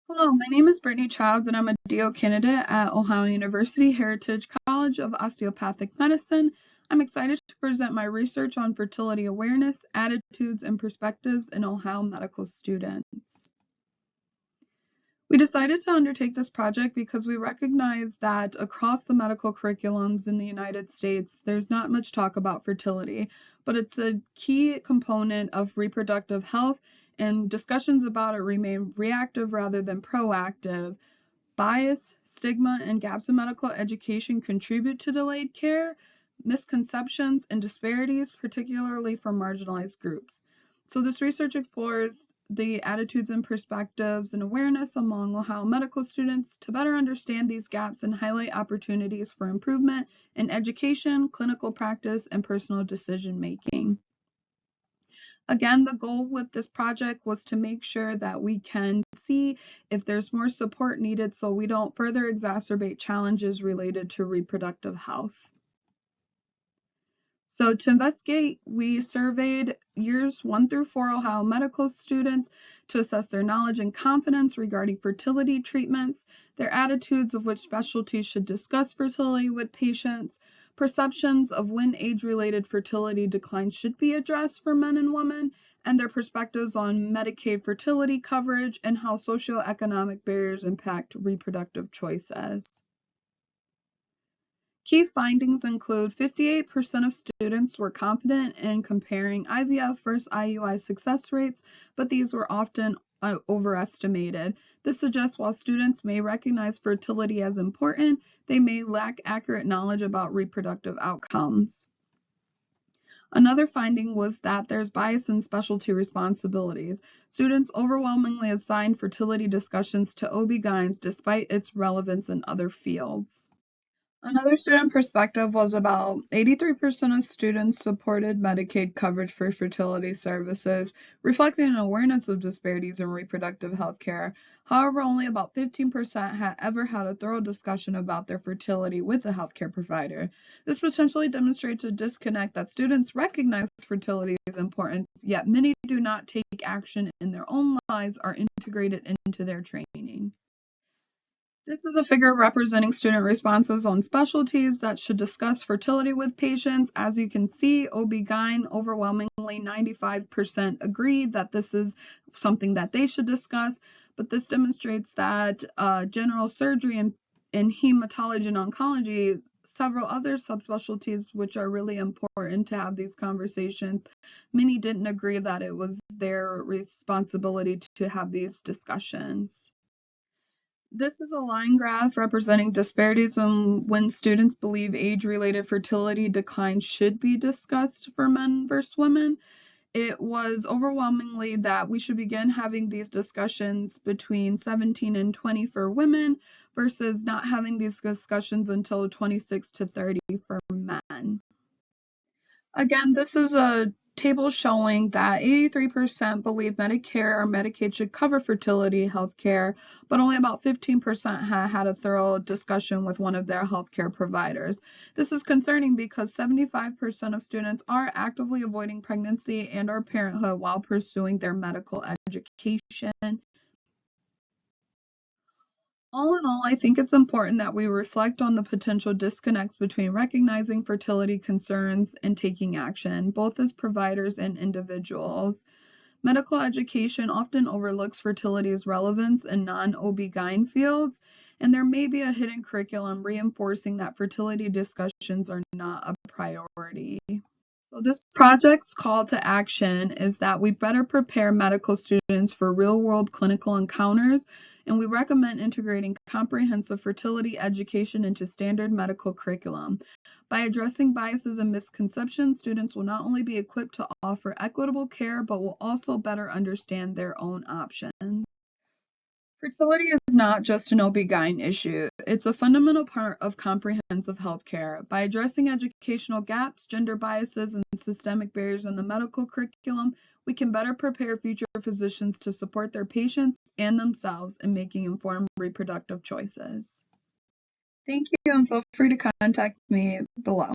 Hello, my name is Brittany Childs and I'm a DO candidate at Ohio University Heritage College of Osteopathic Medicine. I'm excited to present my research on fertility awareness, attitudes, and perspectives in Ohio medical students. We decided to undertake this project because we recognize that across the medical curriculums in the United States, there's not much talk about fertility, but it's a key component of reproductive health, and discussions about it remain reactive rather than proactive. Bias, stigma, and gaps in medical education contribute to delayed care, misconceptions, and disparities, particularly for marginalized groups. So this research explores the attitudes and perspectives and awareness among Ohio medical students to better understand these gaps and highlight opportunities for improvement in education, clinical practice, and personal decision making. Again, the goal with this project was to make sure that we can see if there's more support needed so we don't further exacerbate challenges related to reproductive health. So to investigate, we surveyed years 1 through 4 Ohio medical students to assess their knowledge and confidence regarding fertility treatments, their attitudes of which specialties should discuss fertility with patients, perceptions of when age-related fertility decline should be addressed for men and women, and their perspectives on Medicaid fertility coverage and how socioeconomic barriers impact reproductive choices. Key findings include 58% of students were confident in comparing IVF versus IUI success rates, but these were often overestimated. This suggests while students may recognize fertility as important, they may lack accurate knowledge about reproductive outcomes. Another finding was that there's bias in specialty responsibilities. Students overwhelmingly assigned fertility discussions to OB-GYNs despite its relevance in other fields. Another student perspective was about 83% of students supported Medicaid coverage for fertility services, reflecting an awareness of disparities in reproductive health care. However, only about 15% had ever had a thorough discussion about their fertility with a healthcare provider. This potentially demonstrates a disconnect that students recognize fertility's importance, yet many do not take action in their own lives or integrate it into their training. This is a figure representing student responses on specialties that should discuss fertility with patients. As you can see, OB-GYN overwhelmingly 95% agreed that this is something that they should discuss, but this demonstrates that general surgery and hematology and oncology, several other subspecialties which are really important to have these conversations, many didn't agree that it was their responsibility to have these discussions. This is a line graph representing disparities in when students believe age-related fertility decline should be discussed for men versus women. It was overwhelmingly that we should begin having these discussions between 17 and 20 for women versus not having these discussions until 26 to 30 for men. Again, this is a table showing that 83% believe Medicare or Medicaid should cover fertility health care, but only about 15% had a thorough discussion with one of their healthcare providers. This is concerning because 75% of students are actively avoiding pregnancy and or parenthood while pursuing their medical education. All in all, I think it's important that we reflect on the potential disconnects between recognizing fertility concerns and taking action, both as providers and individuals. Medical education often overlooks fertility's relevance in non-OB-GYN fields, and there may be a hidden curriculum reinforcing that fertility discussions are not a priority. So this project's call to action is that we better prepare medical students for real-world clinical encounters, and we recommend integrating comprehensive fertility education into standard medical curriculum. By addressing biases and misconceptions, students will not only be equipped to offer equitable care, but will also better understand their own options. Fertility is not just an OB-GYN issue. It's a fundamental part of comprehensive healthcare. By addressing educational gaps, gender biases, and systemic barriers in the medical curriculum, we can better prepare future physicians to support their patients and themselves in making informed reproductive choices. Thank you, and feel free to contact me below.